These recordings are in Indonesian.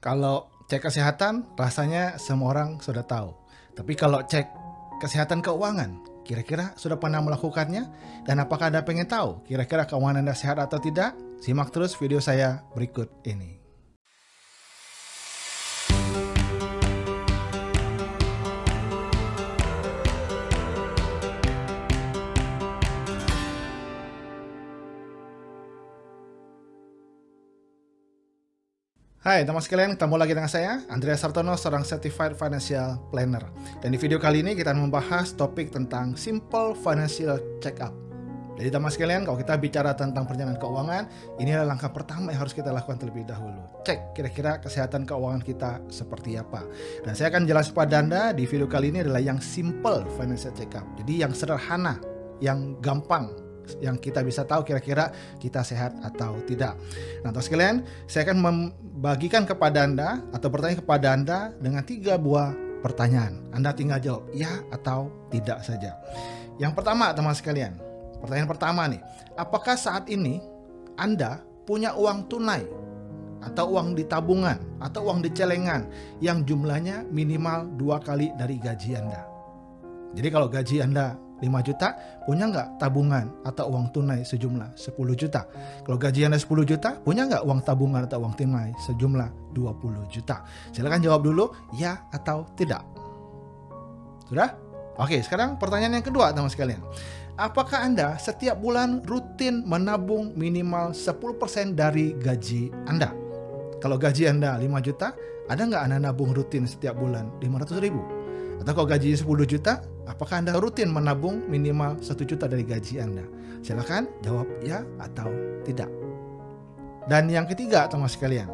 Kalau cek kesehatan, rasanya semua orang sudah tahu. Tapi kalau cek kesehatan keuangan, kira-kira sudah pernah melakukannya? Dan apakah Anda pengen tahu kira-kira keuangan Anda sehat atau tidak? Simak terus video saya berikut ini. Hai teman sekalian, ketemu lagi dengan saya, Andreas Sartono, seorang Certified Financial Planner. Dan di video kali ini kita akan membahas topik tentang Simple Financial Check-up. Jadi teman sekalian, kalau kita bicara tentang perencanaan keuangan, ini adalah langkah pertama yang harus kita lakukan terlebih dahulu. Cek kira-kira kesehatan keuangan kita seperti apa. Dan saya akan jelaskan kepada Anda di video kali ini adalah yang Simple Financial Check-up. Jadi yang sederhana, yang gampang, yang kita bisa tahu kira-kira kita sehat atau tidak. Nah, teman sekalian, saya akan membagikan kepada Anda atau bertanya kepada Anda dengan 3 buah pertanyaan. Anda tinggal jawab ya atau tidak saja. Yang pertama, teman sekalian, pertanyaan pertama nih, apakah saat ini Anda punya uang tunai atau uang di tabungan atau uang di celengan yang jumlahnya minimal 2 kali dari gaji Anda? Jadi kalau gaji Anda 5 juta, punya nggak tabungan atau uang tunai sejumlah 10 juta? Kalau gaji Anda 10 juta, punya nggak uang tabungan atau uang tunai sejumlah 20 juta? Silakan jawab dulu, ya atau tidak. Sudah? Oke, sekarang pertanyaan yang kedua teman sekalian. Apakah Anda setiap bulan rutin menabung minimal 10% dari gaji Anda? Kalau gaji Anda 5 juta, ada nggak Anda nabung rutin setiap bulan 500 ribu? Atau kalau gaji 10 juta, apakah Anda rutin menabung minimal 1 juta dari gaji Anda? Silakan jawab ya atau tidak. Dan yang ketiga teman sekalian,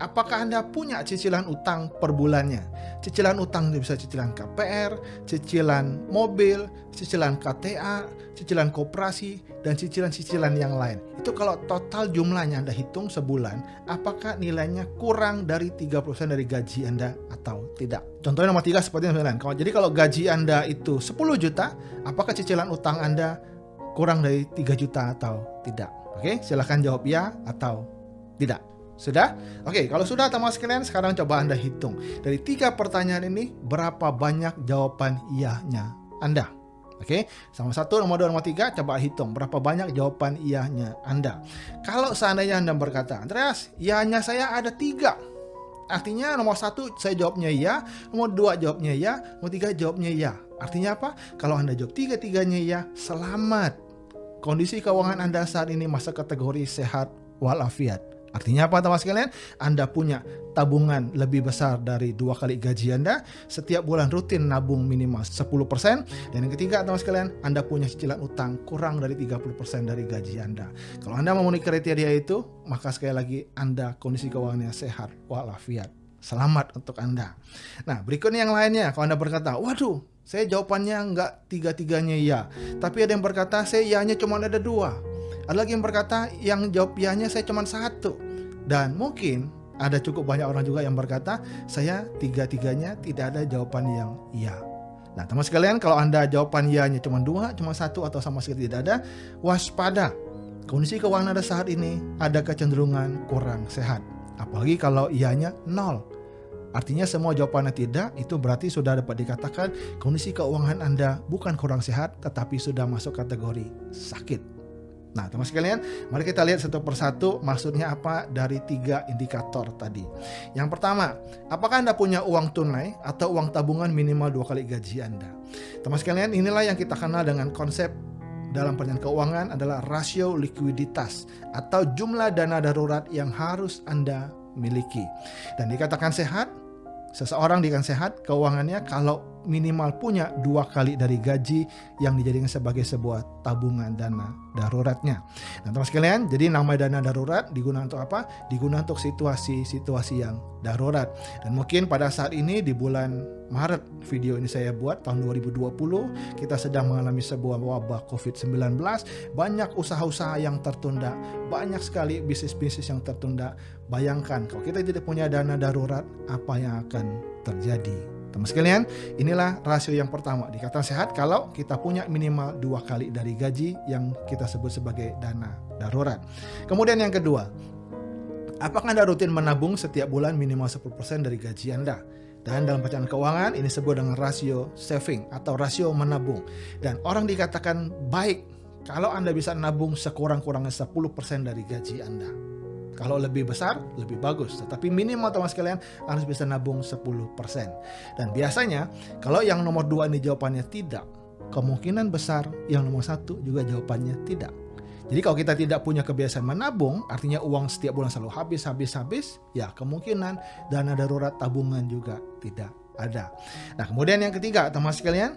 apakah Anda punya cicilan utang per bulannya? Cicilan utang bisa cicilan KPR, cicilan mobil, cicilan KTA, cicilan koperasi, dan cicilan-cicilan yang lain. Itu kalau total jumlahnya Anda hitung sebulan, apakah nilainya kurang dari 30% dari gaji Anda atau tidak? Contohnya nomor 3 seperti yang saya bilang. Jadi kalau gaji Anda itu 10 juta, apakah cicilan utang Anda kurang dari 3 juta atau tidak? Oke, silahkan jawab ya atau tidak. Sudah? Oke, kalau sudah teman sekalian, sekarang coba Anda hitung. Dari 3 pertanyaan ini, berapa banyak jawaban iya-nya Anda? Oke, sama 1, nomor 2, nomor 3, coba hitung berapa banyak jawaban iya-nya Anda. Kalau seandainya Anda berkata, Andreas, iya-nya saya ada 3. Artinya nomor 1 saya jawabnya iya, nomor 2 jawabnya iya, nomor 3 jawabnya iya. Artinya apa? Kalau Anda jawab 3-tiganya iya, selamat. Kondisi keuangan Anda saat ini masuk kategori sehat walafiat. Artinya apa teman sekalian? Anda punya tabungan lebih besar dari 2 kali gaji Anda, setiap bulan rutin nabung minimal 10%, dan yang ketiga teman sekalian, Anda punya cicilan utang kurang dari 30% dari gaji Anda. Kalau Anda memenuhi kriteria itu, maka sekali lagi Anda kondisi keuangannya sehat walafiat. Selamat untuk Anda. Nah, berikutnya yang lainnya, kalau Anda berkata, waduh, saya jawabannya nggak 3-tiganya iya, tapi ada yang berkata saya iya-nya cuma ada 2. Ada lagi yang berkata yang jawab iya-nya saya cuma 1. Dan mungkin ada cukup banyak orang juga yang berkata saya 3-tiganya tidak ada jawaban yang iya. Nah teman sekalian, kalau Anda jawaban iya-nya cuma 2, cuma 1 atau sama sekali tidak ada, waspada. Kondisi keuangan Anda saat ini ada kecenderungan kurang sehat. Apalagi kalau iya-nya 0. Artinya semua jawabannya tidak, itu berarti sudah dapat dikatakan kondisi keuangan Anda bukan kurang sehat, tetapi sudah masuk kategori sakit. Nah teman sekalian, mari kita lihat satu persatu maksudnya apa dari 3 indikator tadi. Yang pertama, apakah Anda punya uang tunai atau uang tabungan minimal 2 kali gaji Anda? Teman sekalian, inilah yang kita kenal dengan konsep dalam perencanaan keuangan adalah rasio likuiditas atau jumlah dana darurat yang harus Anda miliki. Dan dikatakan sehat, seseorang dikatakan sehat keuangannya kalau minimal punya 2 kali dari gaji yang dijadikan sebagai sebuah tabungan dana daruratnya. Nah teman sekalian, jadi nama dana darurat digunakan untuk apa? Digunakan untuk situasi-situasi yang darurat. Dan mungkin pada saat ini di bulan Maret video ini saya buat tahun 2020, kita sedang mengalami sebuah wabah COVID-19, banyak usaha-usaha yang tertunda, banyak sekali bisnis-bisnis yang tertunda. Bayangkan kalau kita tidak punya dana darurat, apa yang akan terjadi? Teman sekalian, inilah rasio yang pertama. Dikatakan sehat kalau kita punya minimal 2 kali dari gaji yang kita sebut sebagai dana darurat. Kemudian yang kedua, Apakah Anda rutin menabung setiap bulan minimal 10% dari gaji Anda? Dan dalam perencanaan keuangan ini disebut dengan rasio saving atau rasio menabung. Dan orang dikatakan baik kalau Anda bisa nabung sekurang-kurangnya 10% dari gaji Anda. Kalau lebih besar, lebih bagus. Tetapi minimal teman sekalian harus bisa nabung 10%. Dan biasanya kalau yang nomor 2 ini jawabannya tidak, kemungkinan besar yang nomor 1 juga jawabannya tidak. Jadi kalau kita tidak punya kebiasaan menabung, artinya uang setiap bulan selalu habis, ya kemungkinan dana darurat tabungan juga tidak ada. Nah, kemudian yang ketiga, teman sekalian,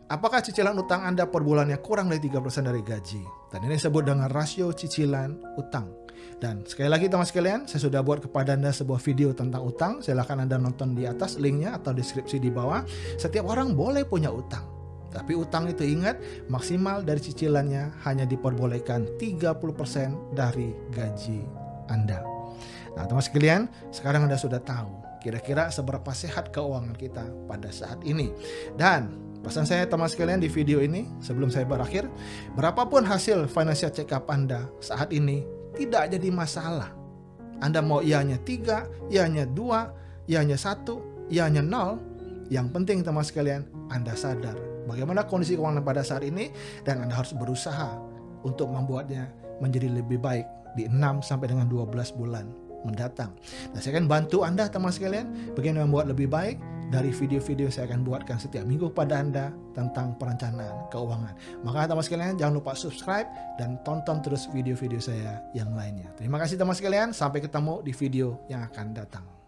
apakah cicilan utang Anda per bulannya kurang dari 3% dari gaji? Dan ini disebut dengan rasio cicilan utang. Dan sekali lagi teman sekalian, saya sudah buat kepada Anda sebuah video tentang utang. Silahkan Anda nonton di atas linknya atau deskripsi di bawah. Setiap orang boleh punya utang. Tapi utang itu ingat, maksimal dari cicilannya hanya diperbolehkan 30% dari gaji Anda. Nah teman sekalian, sekarang Anda sudah tahu kira-kira seberapa sehat keuangan kita pada saat ini. Dan pesan saya teman sekalian di video ini, sebelum saya berakhir, berapapun hasil financial check up Anda saat ini, tidak jadi masalah. Anda mau ianya 3, ianya 2, ianya 1, ianya 0. Yang penting teman sekalian, Anda sadar bagaimana kondisi keuangan pada saat ini, dan Anda harus berusaha untuk membuatnya menjadi lebih baik di 6 sampai dengan 12 bulan mendatang. Dan saya akan bantu Anda teman sekalian bagaimana membuat lebih baik dari video-video saya akan buatkan setiap minggu pada Anda tentang perencanaan keuangan. Maka teman sekalian jangan lupa subscribe dan tonton terus video-video saya yang lainnya. Terima kasih teman sekalian, sampai ketemu di video yang akan datang.